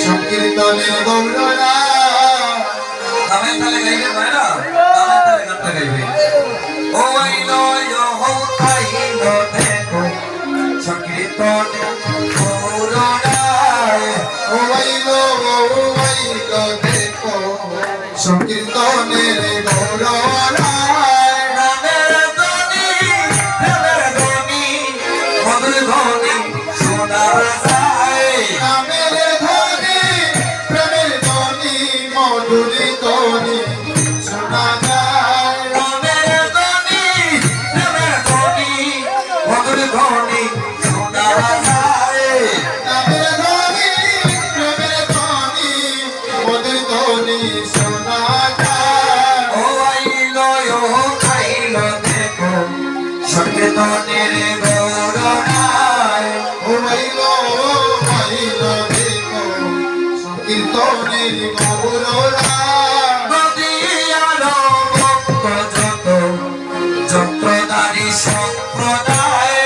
সংকীর্তনের গৌররা তালে তালে গাইবে ভাইরা তালে তালে গানটা গাইবে ও আইলো হো আইলো দেখো সংকীর্তনের গৌররা ও আইলো দেখো সংকীর্তনের গৌররা নামের ধ্বনি প্রেমের ধ্বনি মধুর ধ্বনি শোনা যায় নামের ধ্বনি প্রেমের ধ্বনি মধুর ধ্বনি শোনা যায় নামের ধ্বনি প্রেমের ধ্বনি মধুর ধ্বনি শোনা যায় নামের ধ্বনি প্রেমের ধ্বনি মধুর ধ্বনি শোনা যায় ও আইলো খাইলো দেখো সংকীর্তনের গৌরনায় ও আইলো দেখো সংকীর্তনের গৌররা নদীয়ার ভক্ত যত যন্ত্রধারী সম্প্রদায়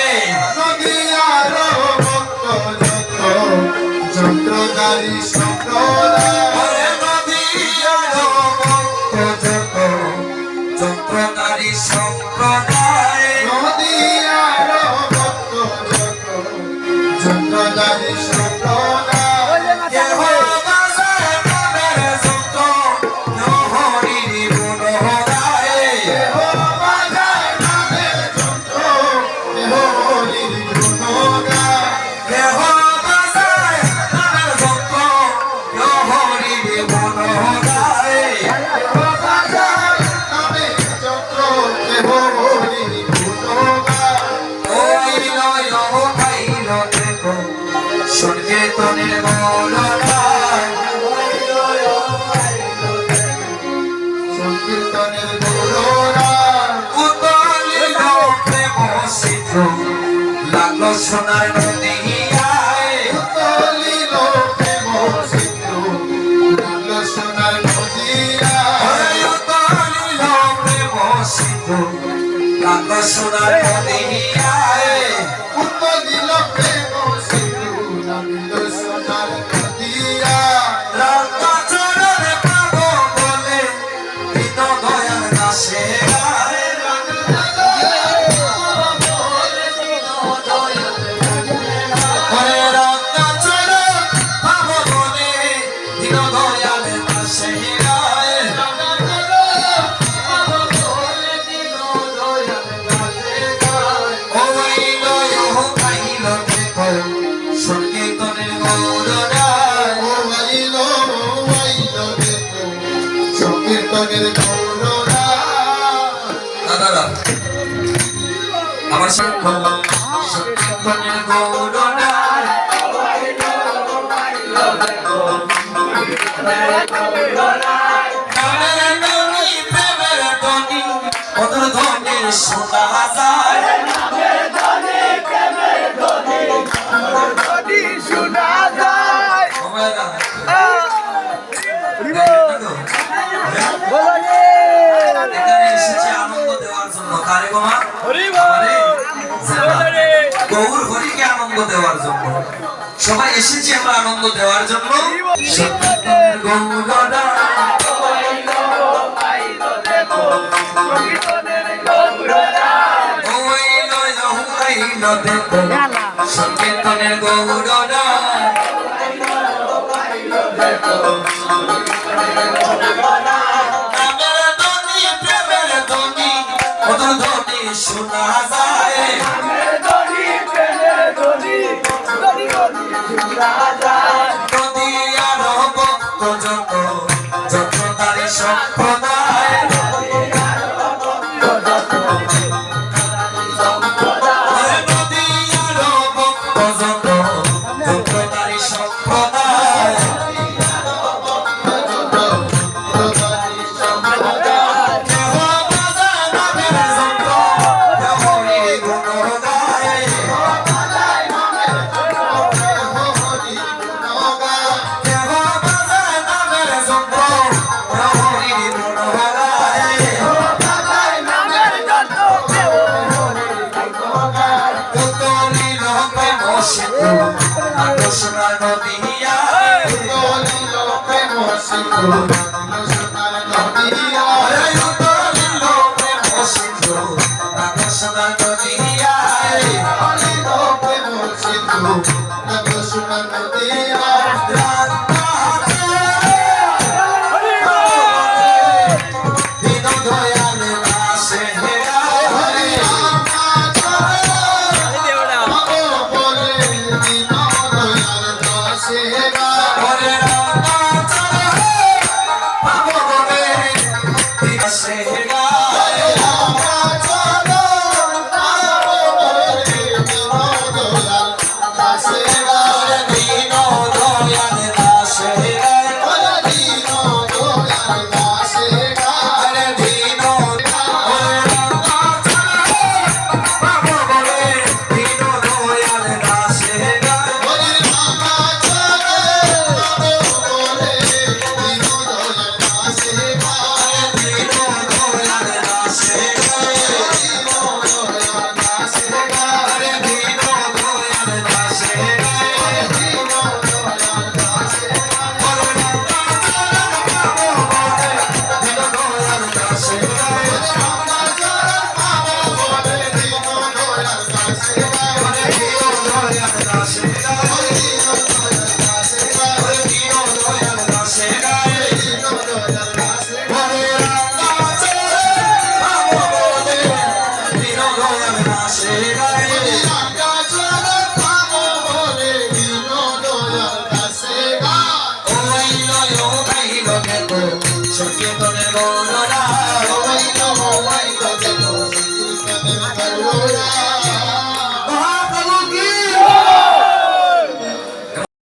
নদীয়ার ভক্ত যত যন্ত্রধারী সম্প্রদায় ওরে নদীয়ার ভক্ত যত যন্ত্রধারী সম্প্রদায় নদীয়ার ভক্ত যত যন্ত্রধারী সম্প্রদায় কেহ বাজায় মনের যন্ত্র নহরির গুণগায় দেহ বাজায় নামের যন্ত্র দেহ হরির গুণগায় কেহ বাজায় মনের যন্ত্র নহরির গুণগায় দেহ বাজায় নামের যন্ত্র দেহ হরির গুণগায় ও আইলো দেখো সংকীর্তনের গৌরনায় সংকীর্তনের গৌররা উতলিল প্রেম সিন্ধু লাগলো সোনার নদীয়ায় তলিল প্রেম সিন্ধু লাগলো সোনার নদীয়ায় উতলিল প্রেম সিন্ধু লাগলো সোনার নদীয়ায় তলিল প্রেম সিন্ধু লাগলো সোনার নদীয়ায় রাতা চরণে পাবো বলে বিন দয়াল দাসে গায় ওরে রাতা চরণ পাবো বলে বিন দয়াল দাসে গায় ও আইলো খাইলো দেখো সংকীর্তনের গৌরনায় ও আইলো দেখো সংকীর্তনের গৌররা দাদারা আমার সংকীর্তনের গৌরনায় গানের ধ্বনি প্রেমের ধ্বনি মধুর ধ্বনি শোনা যায় সময় না এখানে এসেছি আনন্দ দেওয়ার জন্য কারে গোমা গৌর হরিকে আনন্দ দেওয়ার জন্য সবাই এসেছি আমরা আনন্দ দেওয়ার জন্য সংকীর্তনের গৌরনায় ও আইলো দেখো সংকীর্তনের গৌরনায় নামের ধ্বনি প্রেমের ধ্বনি মধুর ধ্বনি শোনা যায় নদীয়ার ভক্ত যত যন্ত্রধারী সম্প্রদায় নদীয়ার ভক্ত যত যন্ত্রধারী সম্প্রদায় কেহ বাজায় নামের যন্ত্র নহরির Oh,